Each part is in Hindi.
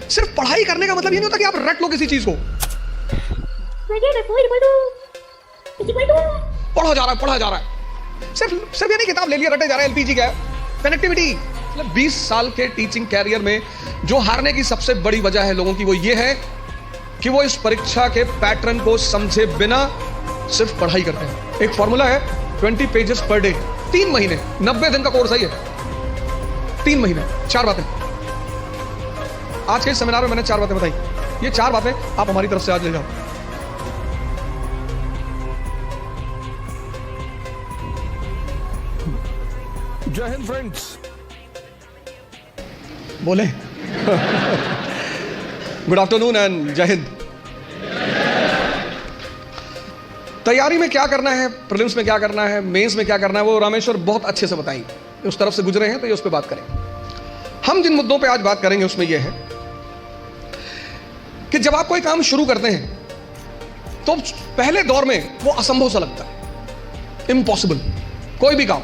सिर्फ पढ़ाई करने का मतलब ये नहीं होता कि आप रट लो किसी चीज को। पढ़ा जा रहा है सिर्फ ये नहीं किताब ले लिया रटे जा रहा है। एलपीजी क्या है? कनेक्टिविटी। मतलब 20 साल के टीचिंग कैरियर में जो हारने की सबसे बड़ी वजह है लोगों की, वो ये है कि वो इस परीक्षा के पैटर्न को समझे बिना सिर्फ पढ़ाई करते हैं। एक फॉर्मूला है 20 पेजेस पर डे, 3 महीने, 90 दिन का कोर्स है ये। 3 महीने, 4 बातें। आज के इस सेमिनार में मैंने 4 बातें बताई। ये 4 बातें आप हमारी तरफ से आज ले जाओ। जय हिंद फ्रेंड्स। बोले गुड आफ्टरनून एंड जय हिंद। तैयारी में क्या करना है, प्रीलिम्स में क्या करना है, मेंस में क्या करना है, वो रामेश्वर बहुत अच्छे से बताएंगे। उस तरफ से गुजरे हैं तो ये उस पर बात करें। हम जिन मुद्दों पे आज बात करेंगे उसमें यह है कि जब आप कोई काम शुरू करते हैं तो पहले दौर में वो असंभव सा लगता है, इम्पॉसिबल। कोई भी काम,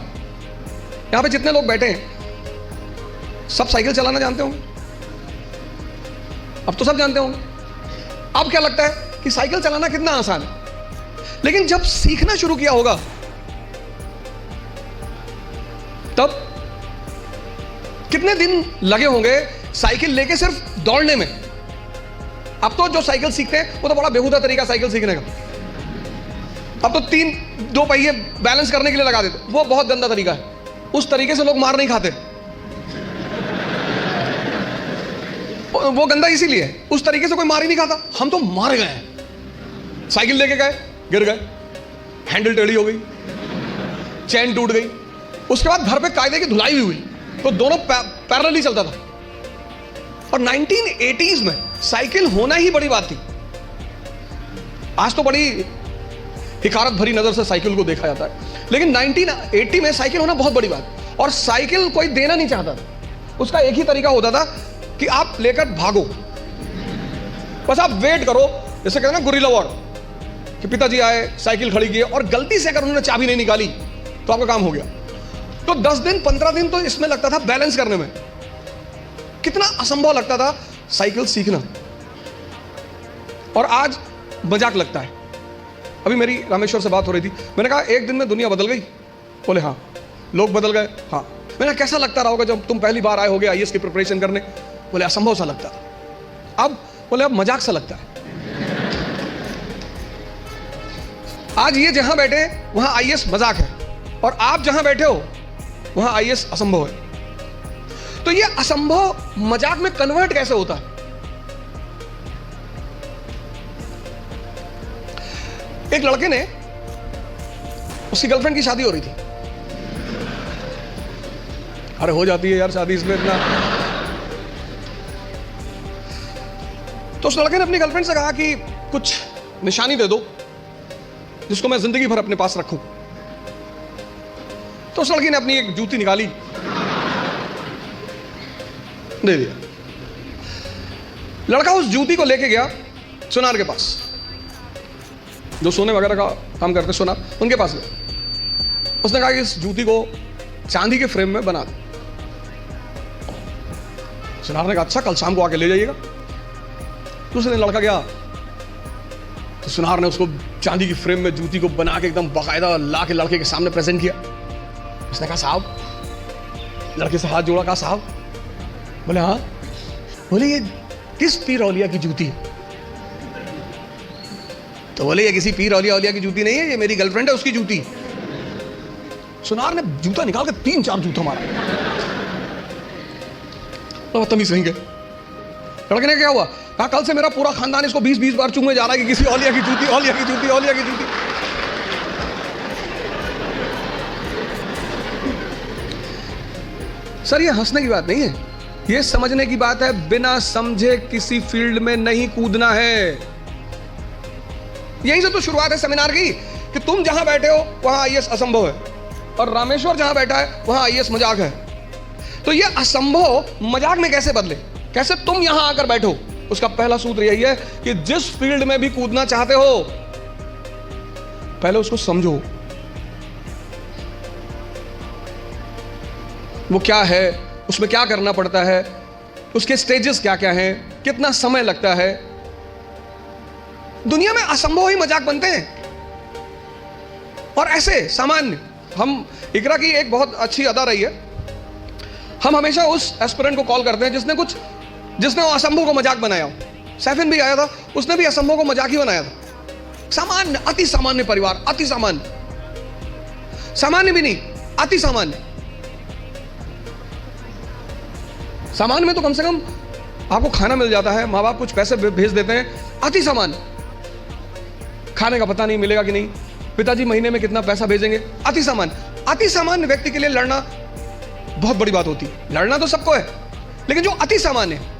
यहां पे जितने लोग बैठे हैं सब साइकिल चलाना जानते होंगे। अब तो सब जानते होंगे। अब क्या लगता है कि साइकिल चलाना कितना आसान है, लेकिन जब सीखना शुरू किया होगा तब कितने दिन लगे होंगे साइकिल लेके सिर्फ दौड़ने में। अब तो जो साइकिल सीखते हैं वो तो बड़ा बेहुदा तरीका साइकिल सीखने का। अब तो 2 पहिए बैलेंस करने के लिए लगा देते, वो बहुत गंदा तरीका है। उस तरीके से लोग मार नहीं खाते। वो गंदा इसीलिए है, उस तरीके से कोई मार ही नहीं खाता। हम तो मार गए हैं। साइकिल लेके गए, गिर गए, हैंडल टेढ़ी हो गई, चैन टूट गई, उसके बाद घर पे कायदे की धुलाई भी हुई, तो दोनों पैरेलल ही चलता था। और 1980s में साइकिल होना ही बड़ी बात थी। आज तो बड़ी हिकारत भरी नजर से साइकिल को देखा जाता है, लेकिन 1980 में साइकिल होना बहुत बड़ी बात। और साइकिल कोई देना नहीं चाहता था। उसका एक ही तरीका होता था कि आप लेकर भागो, बस आप वेट करो। जैसे कहते हैं ना गुरिल्ला वॉर, कि पिताजी आए, साइकिल खड़ी की और गलती से अगर उन्होंने चाबी नहीं निकाली तो आपका काम हो गया। तो 10 दिन 15 दिन तो इसमें लगता था बैलेंस करने में। कितना असंभव लगता था साइकिल सीखना, और आज मजाक लगता है। अभी मेरी रामेश्वर से बात हो रही थी, मैंने कहा एक दिन में दुनिया बदल गई। बोले हाँ। लोग बदल गए? हाँ। मैंने कैसा लगता रहा होगा जब तुम पहली बार आए होगे आईएएस की प्रिपरेशन करने? बोले असंभव सा लगता था। अब बोले अब मजाक सा लगता है। आज ये जहां बैठे वहां आईएएस मजाक है, और आप जहां बैठे हो वहां आईएएस असंभव है। तो ये असंभव मजाक में कन्वर्ट कैसे होता है? एक लड़के ने, उसकी गर्लफ्रेंड की शादी हो रही थी। अरे हो जाती है यार शादी इसमें इतना। तो उस लड़के ने अपनी गर्लफ्रेंड से कहा कि कुछ निशानी दे दो जिसको मैं जिंदगी भर अपने पास रखूं। तो उस लड़की ने अपनी एक जूती निकाली, दे दिया। लड़का उस जूती को लेके गया सुनार के पास, जो सोने वगैरह का काम करते सुनार, उनके पास गया। उसने कहा कि इस जूती को चांदी के फ्रेम में बना दो। सुनार ने कहा अच्छा, कल शाम को आके ले जाइएगा। दूसरे दिन लड़का गया तो सुनार ने उसको चांदी की फ्रेम में जूती को बना के एकदम बाकायदा ला के लड़के के सामने प्रेजेंट किया। उसने कहा साहब, लड़के से हाथ जोड़ा, कहा साहब। बोले हाँ। बोले ये किस पीर औलिया की जूती है? तो बोले ये किसी पीर औलिया की जूती नहीं है, ये मेरी गर्लफ्रेंड है, उसकी जूती। सुनार ने जूता निकाल के 3-4 जूता मारा। तो बदतमीज कहीं गए। लड़के ने क्या हुआ? कहा कल से मेरा पूरा खानदान इसको 20-20 बार चूमने जा रहा है कि किसी औलिया की जूती, औलिया की जूती, औलिया की जूती। सर ये हंसने की बात नहीं है, ये समझने की बात है। बिना समझे किसी फील्ड में नहीं कूदना है। यही से तो शुरुआत है सेमिनार की, कि तुम जहां बैठे हो वहां आईएएस असंभव है, और रामेश्वर जहां बैठा है वहां आईएएस मजाक है। तो ये असंभव मजाक में कैसे बदले, कैसे तुम यहां आकर बैठो? उसका पहला सूत्र यही है कि जिस फील्ड में भी कूदना चाहते हो पहले उसको समझो, वो क्या है, उसमें क्या करना पड़ता है, उसके स्टेजेस क्या क्या हैं, कितना समय लगता है। दुनिया में असंभव ही मजाक बनते हैं। और ऐसे सामान्य, हम इकरा की एक बहुत अच्छी अदा रही है, हम हमेशा उस एस्पिरेंट को कॉल करते हैं जिसने वो असंभव को मजाक बनाया हो। सैफिन भी आया था, उसने भी असंभव को मजाक ही बनाया था। सामान्य, अति सामान्य परिवार, अति सामान्य, सामान्य भी नहीं, अति सामान्य। सामान्य में तो कम से कम आपको खाना मिल जाता है, माँ बाप कुछ पैसे भेज देते हैं। अति सामान्य, खाने का पता नहीं मिलेगा कि नहीं, पिताजी महीने में कितना पैसा भेजेंगे। अति सामान्य। अति सामान्य व्यक्ति के लिए लड़ना बहुत बड़ी बात होती है। लड़ना तो सबको है, लेकिन जो अति सामान्य है,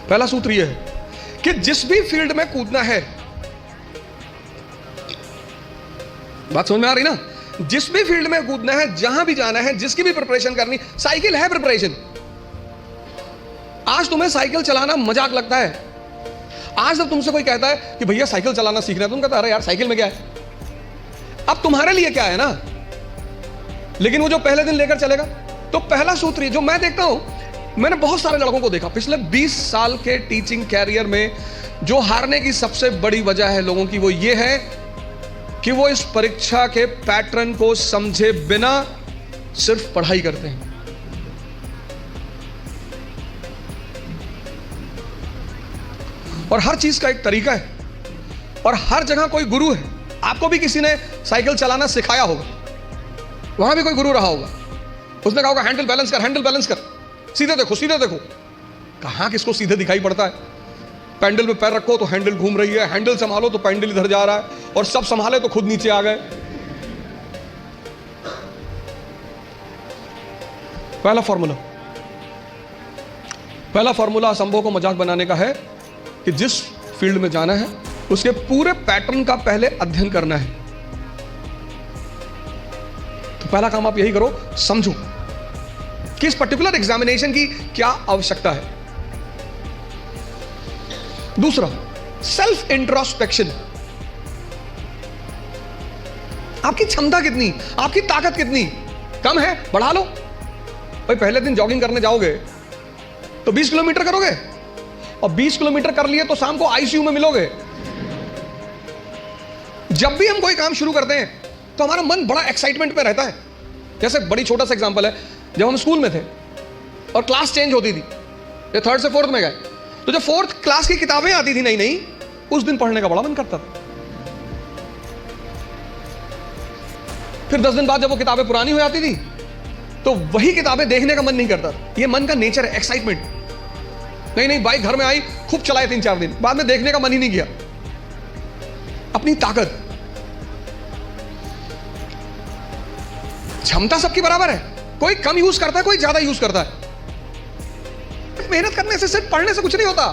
पहला सूत्र यह है कि जिस भी फील्ड में कूदना है, बात समझ में आ रही ना, जिस भी फील्ड में कूदना है, जहां भी जाना है, जिसकी भी प्रिपरेशन करनी, साइकिल है प्रिपरेशन। आज तुम्हें साइकिल चलाना मजाक लगता है। आज जब तुमसे कोई कहता है कि भैया साइकिल चलाना सीखना है, तुम कहते अरे यार साइकिल में क्या है, अब तुम्हारे लिए क्या है ना, लेकिन वो जो पहले दिन लेकर चलेगा। तो पहला सूत्र जो मैं देखता हूं, मैंने बहुत सारे लड़कों को देखा पिछले 20 साल के टीचिंग कैरियर में, जो हारने की सबसे बड़ी वजह है लोगों की, वो ये है कि वो इस परीक्षा के पैटर्न को समझे बिना सिर्फ पढ़ाई करते हैं। और हर चीज का एक तरीका है, और हर जगह कोई गुरु है। आपको भी किसी ने साइकिल चलाना सिखाया होगा, वहां भी कोई गुरु रहा होगा, उसने कहा होगा हैंडल बैलेंस कर, हैंडल बैलेंस कर, सीधे देखो, सीधे देखो। कहां किसको सीधे दिखाई पड़ता है। पैंडल पे पैर रखो तो हैंडल घूम रही है, हैंडल संभालो तो पैंडल इधर जा रहा है, और सब संभाले तो खुद नीचे आ गए। पहला फॉर्मूला असंभव को मजाक बनाने का है कि जिस फील्ड में जाना है उसके पूरे पैटर्न का पहले अध्ययन करना है। तो पहला काम आप यही करो, समझो कि इस पर्टिकुलर एग्जामिनेशन की क्या आवश्यकता है। दूसरा, सेल्फ इंट्रोस्पेक्शन। आपकी क्षमता कितनी, आपकी ताकत कितनी, कम है, बढ़ा लो। भाई पहले दिन जॉगिंग करने जाओगे तो 20 किलोमीटर करोगे, और 20 किलोमीटर कर लिए तो शाम को आईसीयू में मिलोगे। जब भी हम कोई काम शुरू करते हैं तो हमारा मन बड़ा एक्साइटमेंट में रहता है। जैसे बड़ी छोटा सा एग्जांपल है, जब हम स्कूल में थे और क्लास चेंज होती थी, ये 3rd से 4th में गए, तो जब 4th क्लास की किताबें आती थी नई नई, उस दिन पढ़ने का बड़ा मन करता था। फिर 10 दिन बाद जब वो किताबें पुरानी हो जाती थी तो वही किताबें देखने का मन नहीं करता था। ये मन का नेचर है, एक्साइटमेंट। नहीं बाइक घर में आई, खूब चलाए 3-4 दिन, बाद में देखने का मन ही नहीं किया। अपनी ताकत, क्षमता सबकी बराबर है, कोई कम यूज करता है, कोई ज्यादा यूज करता है। मेहनत करने से, सिर्फ पढ़ने से कुछ नहीं होता।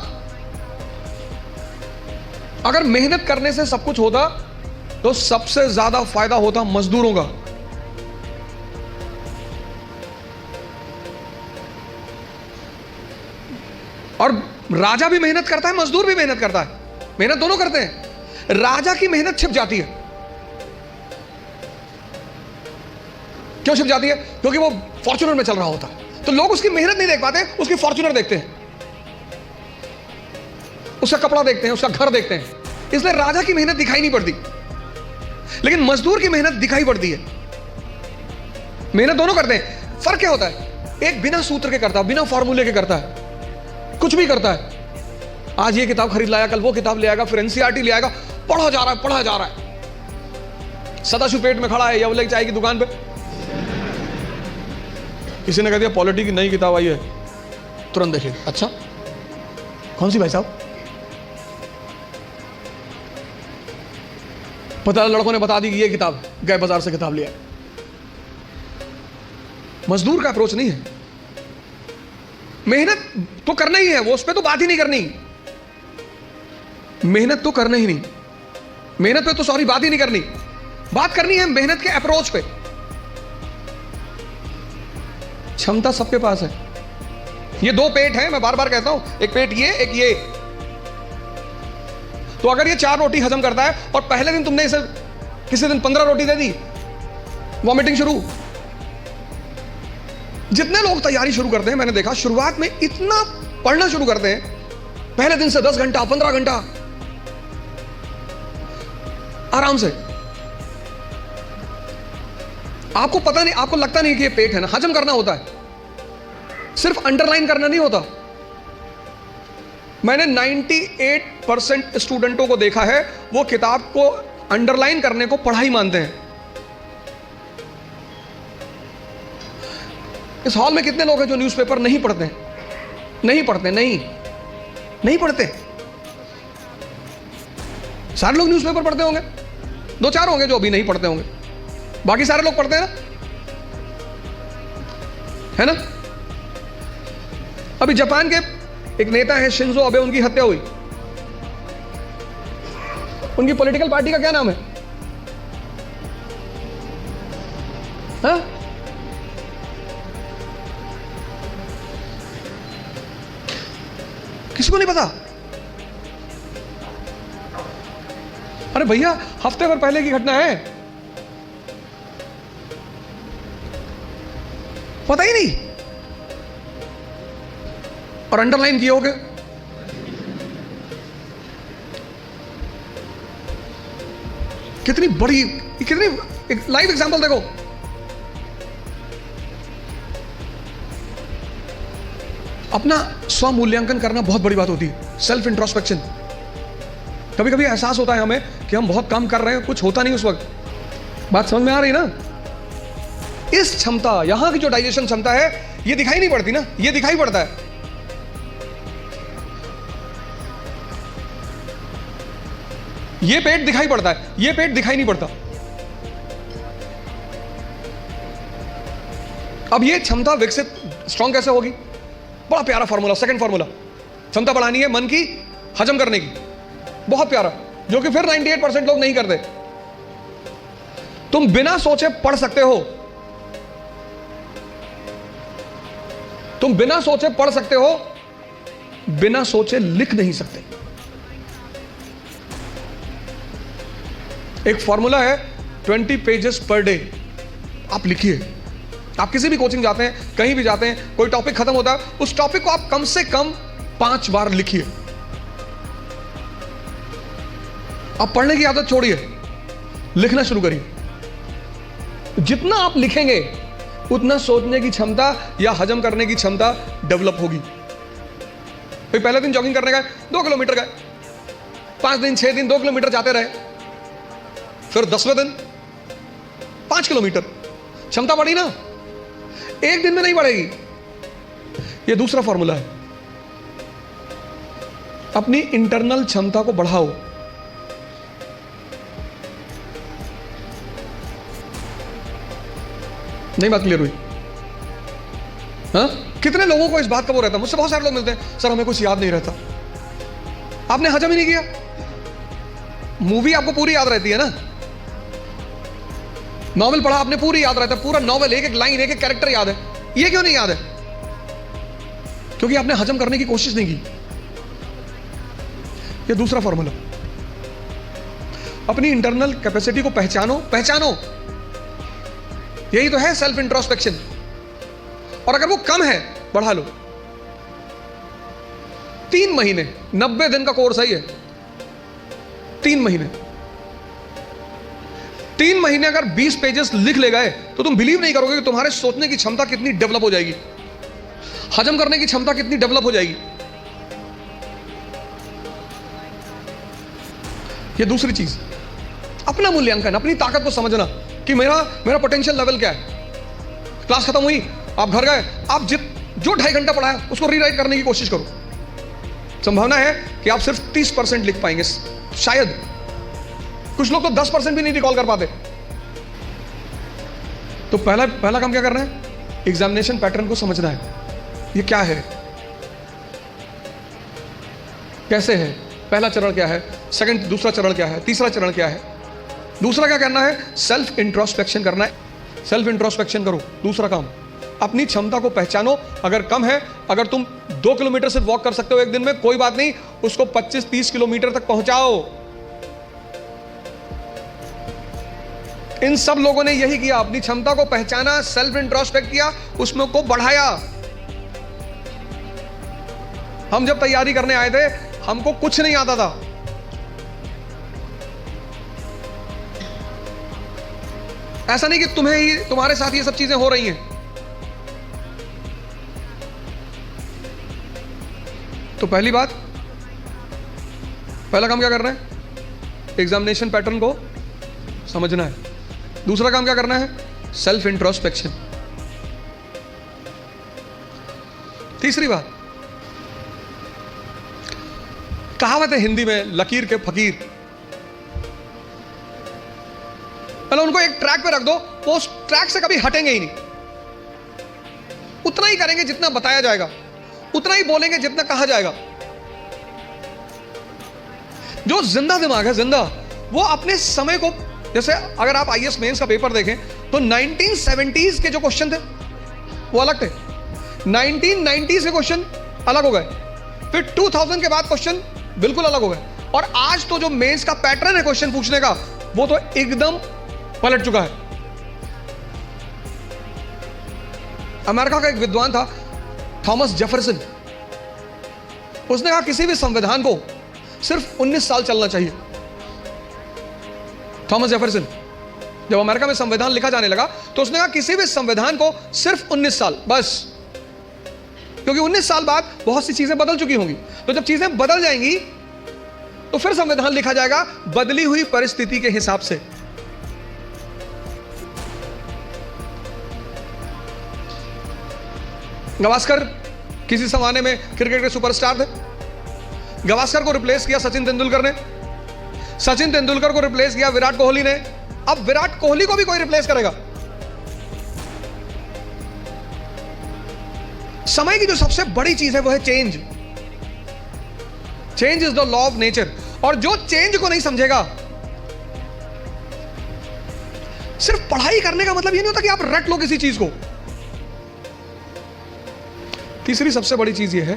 अगर मेहनत करने से सब कुछ होता तो सबसे ज्यादा फायदा होता मजदूरों का। और राजा भी मेहनत करता है, मजदूर भी मेहनत करता है, मेहनत दोनों करते हैं। राजा की मेहनत छिप जाती है। क्यों छिप जाती है? क्योंकि वो फॉर्च्यूनर में चल रहा होता है, तो लोग उसकी मेहनत नहीं देख पाते, उसकी फॉर्च्यूनर देखते हैं, उसका कपड़ा देखते हैं, उसका घर देखते हैं, इसलिए राजा की मेहनत दिखाई नहीं पड़ती। लेकिन मजदूर की मेहनत दिखाई पड़ती है। मेहनत दोनों करते हैं। फर्क क्या होता है? एक बिना सूत्र के करता है, बिना फॉर्मूले के करता है, कुछ भी करता है। आज ये किताब खरीद लाया, कल वो किताब ले आएगा, फिर एनसीईआरटी ले आएगा, पढ़ा जा रहा है। सदाशिव पेट में खड़ा है या चाय की दुकान पे, किसी ने कह दिया पॉलिटी की नई किताब आई है, तुरंत देखे, अच्छा कौन सी भाई साहब? पता लड़कों ने बता दी कि ये किताब, गए बाजार से किताब लिया। मजदूर का अप्रोच नहीं है। मेहनत तो करना ही है, वो उस पर तो बात ही नहीं करनी। मेहनत तो करना ही नहीं, मेहनत पे तो सॉरी बात ही नहीं करनी। बात करनी है मेहनत के अप्रोच पे। क्षमता सबके पास है। ये दो पेट है, मैं बार बार कहता हूं, एक पेट ये, एक ये। तो अगर ये 4 रोटी हजम करता है और पहले दिन तुमने इसे किसी दिन 15 रोटी दे दी, वॉमिटिंग शुरू। जितने लोग तैयारी शुरू करते हैं, मैंने देखा शुरुआत में इतना पढ़ना शुरू करते हैं, पहले दिन से 10 घंटा 15 घंटा आराम से। आपको पता नहीं, आपको लगता नहीं कि ये पेट है ना, हजम करना होता है, सिर्फ अंडरलाइन करना नहीं होता। मैंने 98% स्टूडेंटों को देखा है, वो किताब को अंडरलाइन करने को पढ़ाई मानते हैं। इस हॉल में कितने लोग हैं जो न्यूज़पेपर नहीं पढ़ते हैं? नहीं पढ़ते, नहीं पढ़ते। सारे लोग न्यूज़पेपर पढ़ते होंगे, 2-4 होंगे जो अभी नहीं पढ़ते होंगे, बाकी सारे लोग पढ़ते हैं ना, है ना? अभी जापान के एक नेता है शिंजो अबे, उनकी हत्या हुई। उनकी पॉलिटिकल पार्टी का क्या नाम है? हाँ? किसी को नहीं पता? अरे भैया, हफ्ते भर पहले की घटना है, पता ही नहीं, और अंडरलाइन किए होगे। कितनी बड़ी, कितनी एक लाइव एग्जांपल देखो। अपना स्व मूल्यांकन करना बहुत बड़ी बात होती है, सेल्फ इंट्रोस्पेक्शन। कभी कभी एहसास होता है हमें कि हम बहुत कम कर रहे हैं, कुछ होता नहीं उस वक्त। बात समझ में आ रही ना? इस क्षमता, यहां की जो डाइजेशन क्षमता है, ये दिखाई नहीं पड़ती ना, ये दिखाई पड़ता है। ये पेट दिखाई पड़ता है, ये पेट दिखाई नहीं पड़ता। अब ये क्षमता विकसित, स्ट्रॉन्ग कैसे होगी? बड़ा प्यारा फॉर्मूला, सेकंड फॉर्मूला। क्षमता बढ़ानी है मन की, हजम करने की, बहुत प्यारा, जो कि फिर 98% लोग नहीं करते। तुम बिना सोचे पढ़ सकते हो, तुम बिना सोचे पढ़ सकते हो, बिना सोचे लिख नहीं सकते। एक फॉर्मूला है 20 पेजेस पर डे। आप लिखिए। आप किसी भी कोचिंग जाते हैं, कहीं भी जाते हैं, कोई टॉपिक खत्म होता है, उस टॉपिक को आप कम से कम 5 बार लिखिए। आप पढ़ने की आदत छोड़िए, लिखना शुरू करिए। जितना आप लिखेंगे उतना सोचने की क्षमता या हजम करने की क्षमता डेवलप होगी। भाई पहले दिन जॉगिंग करने गए, 2 किलोमीटर गए, 5 दिन 6 दिन 2 किलोमीटर जाते रहे, फिर 10वें दिन 5 किलोमीटर, क्षमता बढ़ी ना? एक दिन में नहीं बढ़ेगी। यह दूसरा फॉर्मूला है। अपनी इंटरनल क्षमता को बढ़ाओ। नहीं बात क्लियर हुई? हाँ? कितने लोगों को इस बात का वो रहता है, मुझसे बहुत सारे लोग मिलते हैं, सर हमें कुछ याद नहीं रहता। आपने हजम ही नहीं किया। मूवी आपको पूरी याद रहती है ना, नॉवेल पढ़ा आपने, पूरी याद रहता है, पूरा नॉवेल, एक एक लाइन, एक एक कैरेक्टर याद है। ये क्यों नहीं याद है? क्योंकि आपने हजम करने की कोशिश नहीं की। ये दूसरा फॉर्मूला। अपनी इंटरनल कैपेसिटी को पहचानो। यही तो है सेल्फ इंट्रोस्पेक्शन। और अगर वो कम है, बढ़ा लो। 3 महीने, 90 दिन का कोर्स है ये। 3 महीने 3 महीने अगर 20 पेजेस लिख ले गए तो तुम बिलीव नहीं करोगे कि तुम्हारे सोचने की क्षमता कितनी डेवलप हो जाएगी, हजम करने की क्षमता कितनी डेवलप हो जाएगी। ये दूसरी चीज, अपना मूल्यांकन, अपनी ताकत को समझना कि मेरा पोटेंशियल लेवल क्या है। क्लास खत्म हुई, आप घर गए, आप जो 2.5 घंटा पढ़ा है उसको रीराइट करने की कोशिश करो। संभावना है कि आप सिर्फ 30% लिख पाएंगे, शायद। कुछ लोग तो 10% भी नहीं रिकॉल कर पाते। तो पहला काम क्या करना है? एग्जामिनेशन पैटर्न को समझना है। ये क्या है, कैसे है, पहला चरण क्या है, दूसरा चरण क्या है, तीसरा चरण क्या है। दूसरा क्या करना है? सेल्फ इंट्रोस्पेक्शन करना है। सेल्फ इंट्रोस्पेक्शन करो। दूसरा काम, अपनी क्षमता को पहचानो। अगर कम है, अगर तुम 2 किलोमीटर से वॉक कर सकते हो एक दिन में, कोई बात नहीं, उसको 25-30 किलोमीटर तक पहुंचाओ। इन सब लोगों ने यही किया, अपनी क्षमता को पहचाना, सेल्फ इंट्रोस्पेक्ट किया, उसमें को बढ़ाया। हम जब तैयारी करने आए थे हमको कुछ नहीं आता था, ऐसा नहीं कि तुम्हारे साथ ये सब चीजें हो रही हैं। तो पहली बात, पहला काम क्या करना है? एग्जामिनेशन पैटर्न को समझना है। दूसरा काम क्या करना है? Self introspection. तीसरी बात, कहावत है हिंदी में, लकीर के फकीर। पहले उनको एक ट्रैक पे रख दो, वो उस ट्रैक से कभी हटेंगे ही नहीं। उतना ही करेंगे जितना बताया जाएगा, उतना ही बोलेंगे जितना कहा जाएगा। जो जिंदा दिमाग है, जिंदा, वो अपने समय को, जैसे अगर आप आईएएस मेंस का पेपर देखें तो 1970s के जो क्वेश्चन थे वो अलग थे, 1990s के क्वेश्चन अलग हो गए, फिर 2000 के बाद क्वेश्चन बिल्कुल अलग हो गए, और आज तो जो मेंस का पैटर्न है क्वेश्चन पूछने का वो तो एकदम पलट चुका है। अमेरिका का एक विद्वान था थॉमस जेफरसन, उसने कहा किसी भी संविधान को सिर्फ 19 साल चलना चाहिए। थॉमस जेफरसन, जब अमेरिका में संविधान लिखा जाने लगा तो उसने कहा किसी भी संविधान को सिर्फ 19 साल बस, क्योंकि 19 साल बाद बहुत सी चीजें बदल चुकी होंगी, तो जब चीजें बदल जाएंगी तो फिर संविधान लिखा जाएगा बदली हुई परिस्थिति के हिसाब से। गावस्कर किसी जमाने में क्रिकेट के सुपरस्टार थे, गावस्कर को रिप्लेस किया सचिन तेंदुलकर ने, सचिन तेंदुलकर को रिप्लेस किया विराट कोहली ने, अब विराट कोहली को भी कोई रिप्लेस करेगा। समय की जो सबसे बड़ी चीज है वो है change. Change is the law of nature, और जो चेंज को नहीं समझेगा, सिर्फ पढ़ाई करने का मतलब ये नहीं होता कि आप रट लो किसी चीज को। तीसरी सबसे बड़ी चीज ये है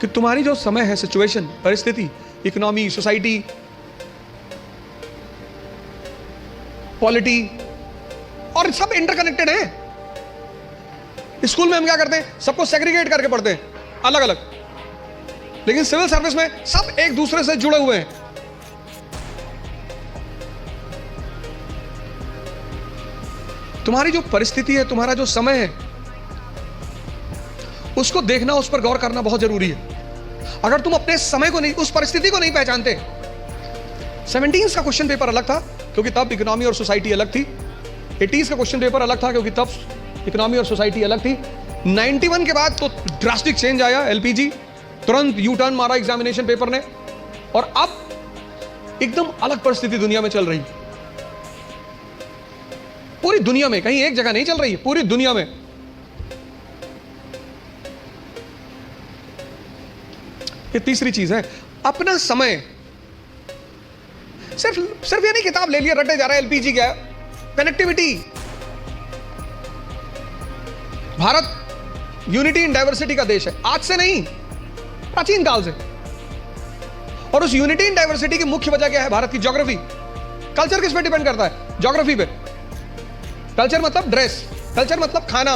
कि तुम्हारी जो समय है, सिचुएशन, परिस्थिति, इकोनॉमी, सोसाइटी, पॉलिटी, और सब इंटरकनेक्टेड है। स्कूल में हम क्या करते हैं, सबको सेग्रीगेट करके पढ़ते हैं अलग अलग, लेकिन सिविल सर्विस में सब एक दूसरे से जुड़े हुए हैं। तुम्हारी जो परिस्थिति है, तुम्हारा जो समय है, उसको देखना, उस पर गौर करना बहुत जरूरी है। अगर तुम अपने समय को नहीं, उस परिस्थिति को नहीं पहचानते, 17s का क्वेश्चन पेपर अलग था क्योंकि तब इकोनॉमी और सोसाइटी अलग थी, 80s का क्वेश्चन पेपर अलग था क्योंकि तब इकोनॉमी और सोसाइटी अलग थी, 91 के बाद तो ड्रास्टिक चेंज आया, एलपीजी, तुरंत यू टर्न मारा एग्जामिनेशन पेपर ने, और अब एकदम अलग परिस्थिति दुनिया में चल रही है। पूरी दुनिया में, कहीं एक जगह नहीं चल रही है, पूरी दुनिया में। ये तीसरी चीज है, अपना समय। सिर्फ ये नहीं किताब ले लिया रटे जा रहा है, एलपीजी क्या है, connectivity. Bharat unity in diversity का देश है, आज से नहीं, प्राचीन काल से। और उस यूनिटी इन डाइवर्सिटी की मुख्य वजह क्या है? भारत की ज्योग्राफी। कल्चर किस पे डिपेंड करता है? ज्योग्राफी पे। कल्चर मतलब ड्रेस, कल्चर मतलब खाना।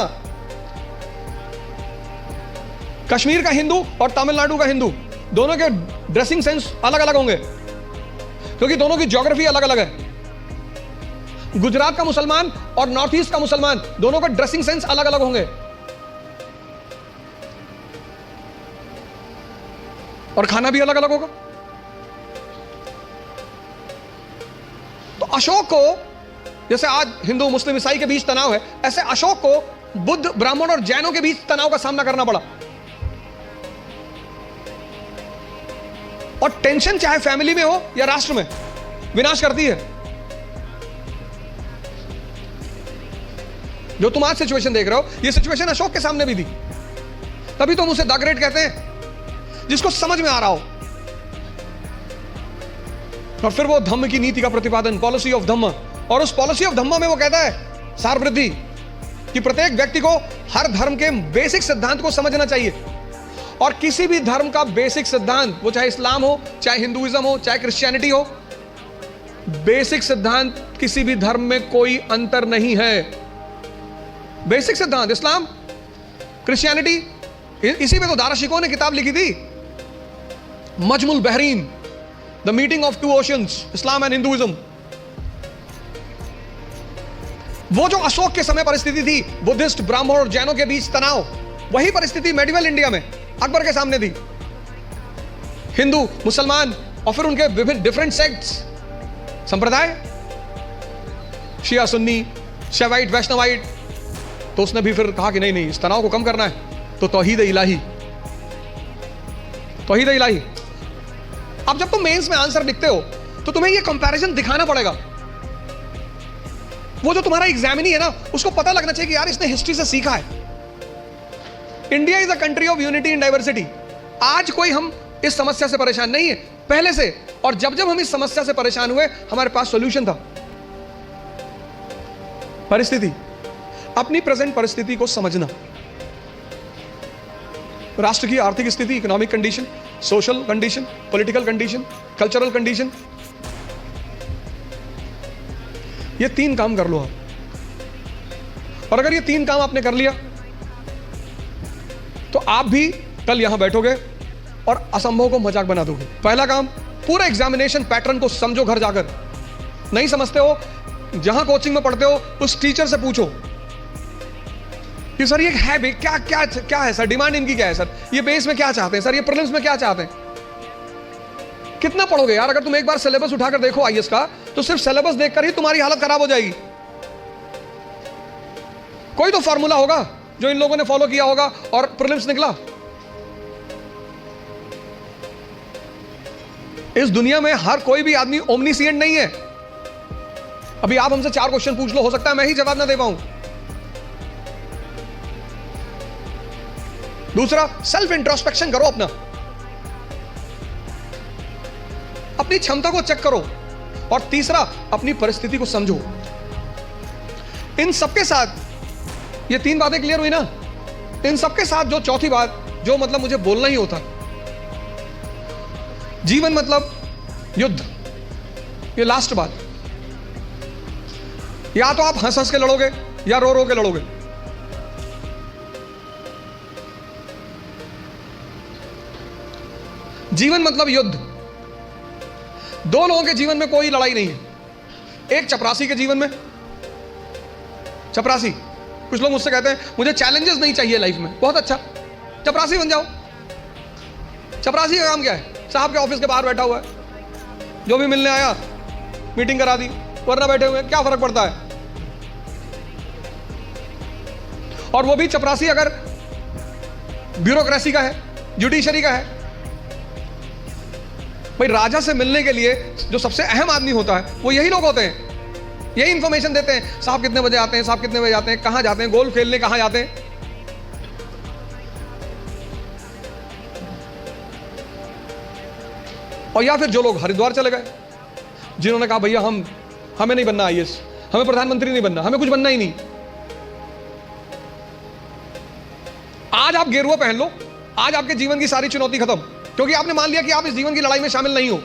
कश्मीर का हिंदू और तमिलनाडु का हिंदू, दोनों के ड्रेसिंग सेंस अलग अलग होंगे क्योंकि दोनों की ज्योग्राफी अलग अलग है। गुजरात का मुसलमान और नॉर्थ ईस्ट का मुसलमान, दोनों का ड्रेसिंग सेंस अलग अलग होंगे, और खाना भी अलग अलग होगा। तो अशोक को, जैसे आज हिंदू मुस्लिम ईसाई के बीच तनाव है, ऐसे अशोक को बुद्ध, ब्राह्मण और जैनों के बीच तनाव का सामना करना पड़ा। और टेंशन चाहे फैमिली में हो या राष्ट्र में, विनाश करती है। जो तुम आज सिचुएशन देख रहे हो, ये सिचुएशन अशोक के सामने भी थी, तभी तो हम उसे द ग्रेट कहते हैं, जिसको समझ में आ रहा हो। और फिर वो धम्म की नीति का प्रतिपादन, पॉलिसी ऑफ धम्म, और उस पॉलिसी ऑफ धम्म में वो कहता है सार वृद्धि, कि प्रत्येक व्यक्ति को हर धर्म के बेसिक सिद्धांत को समझना चाहिए। और किसी भी धर्म का बेसिक सिद्धांत, वो चाहे इस्लाम हो, चाहे हिंदुइज्म हो, चाहे क्रिश्चियनिटी हो, बेसिक सिद्धांत किसी भी धर्म में कोई अंतर नहीं है। बेसिक सिद्धांत इस्लाम, क्रिश्चियनिटी, इसी में तो दाराशिकों ने किताब लिखी थी, Majma ul Bahrain, the meeting of two oceans, Islam and Hinduism. वो जो अशोक के समय परिस्थिति थी, बुद्धिस्ट, ब्राह्मण और जैनों के बीच तनाव, वही परिस्थिति मेडिवल इंडिया में अकबर के सामने थी। हिंदू, मुसलमान और फिर उनके विभिन्न डिफरेंट सेक्ट्स, संप्रदाय, शिया, सुन्नी, शैवाइट, वैष्णवाइट। तो उसने भी फिर कहा कि नहीं नहीं, इस तनाव को कम करना है तो तौहीद इलाही, तौहीद इलाही। अब जब तुम मेंस में आंसर लिखते हो तो तुम्हें यह कंपैरिजन दिखाना पड़ेगा। वो जो तुम्हारा एग्जामिनी है ना, उसको पता लगना चाहिए कि यार इसने हिस्ट्री से सीखा है। India is a country of unity in diversity. आज कोई हम इस समस्या से परेशान नहीं है, पहले से। और जब जब हम इस समस्या से परेशान हुए, हमारे पास सॉल्यूशन था। परिस्थिति, अपनी प्रेजेंट परिस्थिति को समझना, राष्ट्र की आर्थिक स्थिति, economic condition, social condition, political condition, cultural condition, ये 3 काम कर लो आप। और अगर ये 3 काम आपने कर लिया तो आप भी कल यहां बैठोगे और असंभव को मजाक बना दोगे। पहला काम, पूरा एग्जामिनेशन पैटर्न को समझो घर जाकर। नहीं समझते हो, जहां कोचिंग में पढ़ते हो उस टीचर से पूछो कि सर ये है बे, क्या क्या क्या है सर, डिमांड इनकी क्या है सर, ये बेस में क्या चाहते हैं सर, ये प्रीलिम्स में क्या चाहते हैं। कितना पढ़ोगे यार? अगर तुम एक बार सिलेबस उठाकर देखो आईएएस का, तो सिर्फ सिलेबस देखकर ही तुम्हारी हालत खराब हो जाएगी। कोई तो फॉर्मूला होगा जो इन लोगों ने फॉलो किया होगा और प्रीलिम्स निकला। इस दुनिया में हर कोई भी आदमी ओमनीसिएंट नहीं है। अभी आप हमसे 4 क्वेश्चन पूछ लो, हो सकता है मैं ही जवाब ना दे पाऊं। दूसरा, सेल्फ इंट्रोस्पेक्शन करो, अपनी क्षमता को चेक करो। और तीसरा, अपनी परिस्थिति को समझो। इन सबके साथ ये 3 बातें क्लियर हुई ना? इन सबके साथ जो चौथी बात, जो मतलब मुझे बोलना ही होता, जीवन मतलब युद्ध। ये लास्ट बात। या तो आप हंस हंस के लड़ोगे या रो रो के लड़ोगे। जीवन मतलब युद्ध। 2 लोगों के जीवन में कोई लड़ाई नहीं है। एक चपरासी के जीवन में, चपरासी, कुछ लोग मुझसे कहते हैं मुझे चैलेंजेस नहीं चाहिए लाइफ में। बहुत अच्छा, चपरासी बन जाओ। चपरासी का काम क्या है? साहब के ऑफिस के बाहर बैठा हुआ है, जो भी मिलने आया मीटिंग करा दी, वरना बैठे हुए, क्या फर्क पड़ता है। और वो भी चपरासी अगर ब्यूरोक्रेसी का है, जुडिशरी का है। भाई राजा से मिलने के लिए जो सबसे अहम आदमी होता है वो यही लोग होते हैं। यही इंफॉर्मेशन देते हैं, साहब कितने बजे आते हैं, साहब कितने बजे आते हैं, कहां जाते हैं, गोल्फ खेलने कहां जाते हैं। और या फिर जो लोग हरिद्वार चले गए, जिन्होंने कहा भैया हमें नहीं बनना आईएएस, हमें प्रधानमंत्री नहीं बनना, हमें कुछ बनना ही नहीं। आज आप गेरुआ पहन लो, आज आपके जीवन की सारी चुनौती खत्म, क्योंकि आपने मान लिया कि आप इस जीवन की लड़ाई में शामिल नहीं हो।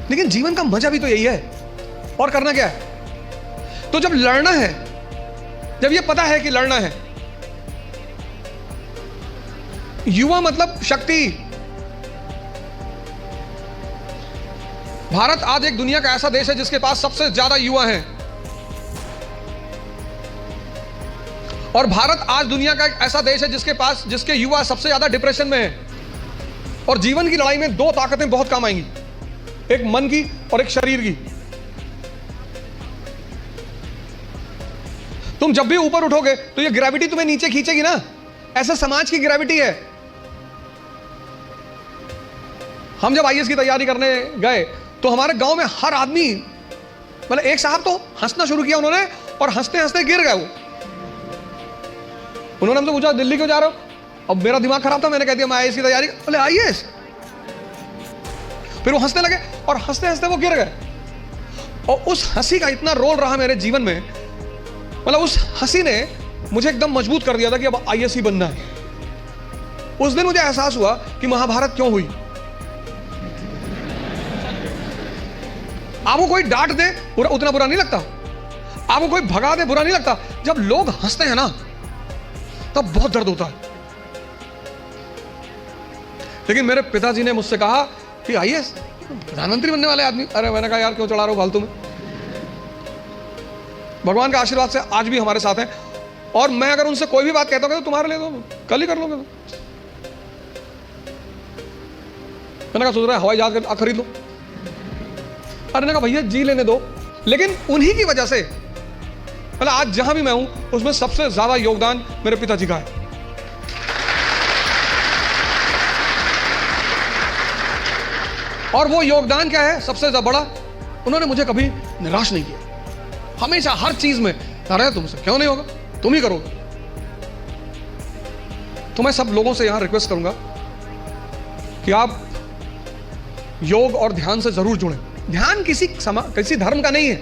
लेकिन जीवन का मजा भी तो यही है। और करना क्या है? तो जब लड़ना है, जब ये पता है कि लड़ना है, युवा मतलब शक्ति। भारत आज एक दुनिया का ऐसा देश है जिसके पास सबसे ज्यादा युवा हैं। और भारत आज दुनिया का एक ऐसा देश है जिसके युवा सबसे ज्यादा डिप्रेशन में है। और जीवन की लड़ाई में 2 ताकतें बहुत काम आएंगी, एक मन की और एक शरीर की। तुम जब भी ऊपर उठोगे तो ये ग्रेविटी तुम्हें नीचे खींचेगी ना। ऐसा समाज की ग्रेविटी है। हम जब आईएएस की तैयारी करने गए तो हमारे गांव में हर आदमी, मतलब एक साहब तो हंसना शुरू किया उन्होंने, और हंसते हंसते गिर गए वो। उन्होंने हमसे पूछा दिल्ली क्यों जा रहे हो? अब मेरा दिमाग खराब था, मैंने कह दिया मैं आईएएस की तैयारी। बोले आईएएस? फिर वो हंसने लगे और हंसते हंसते वो गिर गए। और उस हंसी का इतना रोल रहा मेरे जीवन में, मतलब उस हंसी ने मुझे एकदम मजबूत कर दिया था कि अब आईएएस ही बनना है। उस दिन मुझे एहसास हुआ कि महाभारत क्यों हुई। आपको कोई डांट दे उतना बुरा नहीं लगता, आपको कोई भगा दे बुरा नहीं लगता, जब लोग हंसते हैं ना तब बहुत दर्द होता है। लेकिन मेरे पिताजी ने मुझसे कहा कि आईएएस प्रधानमंत्री बनने वाले आदमी। अरे मैंने कहा यार क्यों चढ़ा रहा हूं फालतू में। भगवान के आशीर्वाद से आज भी हमारे साथ हैं, और मैं अगर उनसे कोई भी बात कहता हूं तो तुम्हारे लिए तो कल ही कर लोगे। मैंने कहा सोच रहा है हवाई जहाज खरीद लो। अरे ने कहा भैया जी लेने दो। लेकिन उन्हीं की वजह से मतलब आज जहां भी मैं हूं उसमें सबसे ज्यादा योगदान मेरे पिताजी का है। और वो योगदान क्या है सबसे ज्यादा बड़ा, उन्होंने मुझे कभी निराश नहीं किया। हमेशा हर चीज में अरे तुमसे क्यों नहीं होगा, तुम ही करोगे। तो मैं सब लोगों से यहां रिक्वेस्ट करूंगा कि आप योग और ध्यान से जरूर जुड़ें। ध्यान किसी धर्म का नहीं है,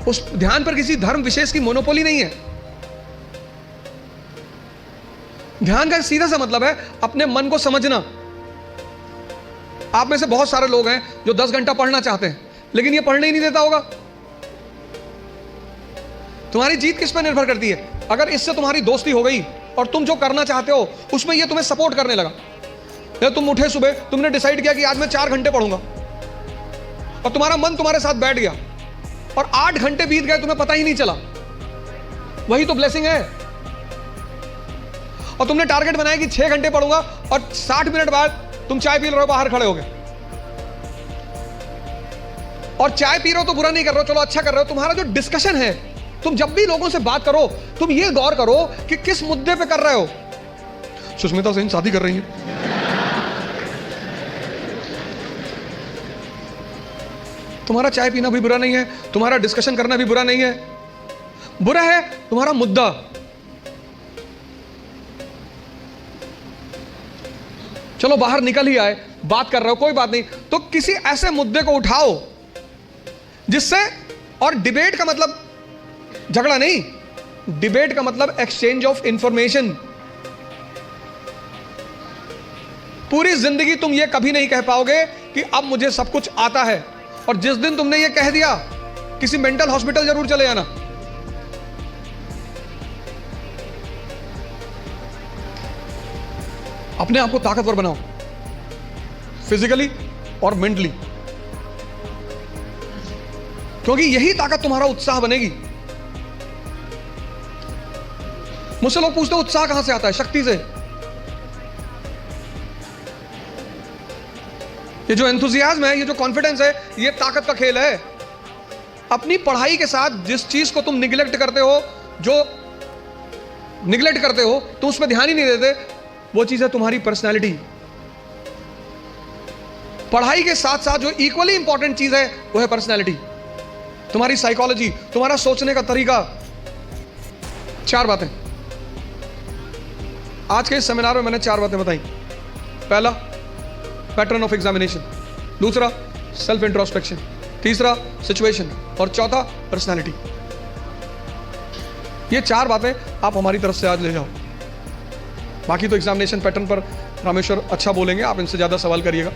उस ध्यान पर किसी धर्म विशेष की मोनोपोली नहीं है। ध्यान का सीधा सा मतलब है अपने मन को समझना। आप में से बहुत सारे लोग हैं जो 10 घंटा पढ़ना चाहते हैं लेकिन ये पढ़ने ही नहीं देता होगा। तुम्हारी जीत किस पर निर्भर करती है? अगर इससे तुम्हारी दोस्ती हो गई और तुम जो करना चाहते हो उसमें ये तुम्हें सपोर्ट करने लगा, या तुम उठे सुबह, तुमने डिसाइड किया कि आज मैं 4 घंटे पढ़ूंगा और तुम्हारा मन तुम्हारे साथ बैठ गया और 8 घंटे बीत गए तुम्हें पता ही नहीं चला, वही तो ब्लेसिंग है। और तुमने टारगेट बनाया कि 6 घंटे पढ़ूंगा और 60 मिनट बाद तुम चाय पी रहे हो, बाहर खड़े हो गए। और चाय पी रहे हो तो बुरा नहीं कर रहे हो, चलो अच्छा कर रहे हो। तुम्हारा जो डिस्कशन है, तुम जब भी लोगों से बात करो तुम ये गौर करो कि किस मुद्दे पे कर रहे हो। सुष्मिता सेन शादी कर रही है, तुम्हारा चाय पीना भी बुरा नहीं है, तुम्हारा डिस्कशन करना भी बुरा नहीं है। बुरा है तुम्हारा मुद्दा। चलो बाहर निकल ही आए, बात कर रहे हो, कोई बात नहीं, तो किसी ऐसे मुद्दे को उठाओ जिससे, और डिबेट का मतलब झगड़ा नहीं, डिबेट का मतलब एक्सचेंज ऑफ इंफॉर्मेशन। पूरी जिंदगी तुम ये कभी नहीं कह पाओगे कि अब मुझे सब कुछ आता है, और जिस दिन तुमने ये कह दिया किसी मेंटल हॉस्पिटल जरूर चले जाना। अपने आप को ताकतवर बनाओ, फिजिकली और मेंटली, क्योंकि यही ताकत तुम्हारा उत्साह बनेगी। मुझसे लोग पूछते हैं उत्साह कहां से आता है? शक्ति से। ये जो एंथुसियाज्म है, ये जो कॉन्फिडेंस है, ये ताकत का खेल है। अपनी पढ़ाई के साथ जिस चीज को तुम निगलेक्ट करते हो, जो निगलेक्ट करते हो, तुम उस पर ध्यान ही नहीं देते, वो चीज है तुम्हारी पर्सनैलिटी। पढ़ाई के साथ साथ जो इक्वली इंपॉर्टेंट चीज है वो है पर्सनैलिटी, तुम्हारी साइकोलॉजी, तुम्हारा सोचने का तरीका। 4 बातें आज के इस सेमिनार में मैंने 4 बातें बताई। पहला, पैटर्न ऑफ एग्जामिनेशन। दूसरा, सेल्फ इंट्रोस्पेक्शन। तीसरा, सिचुएशन। और चौथा, पर्सनैलिटी। ये 4 बातें आप हमारी तरफ से आज ले जाओ। बाकी तो एग्जामिनेशन पैटर्न पर रामेश्वर अच्छा बोलेंगे, आप इनसे ज्यादा सवाल करिएगा।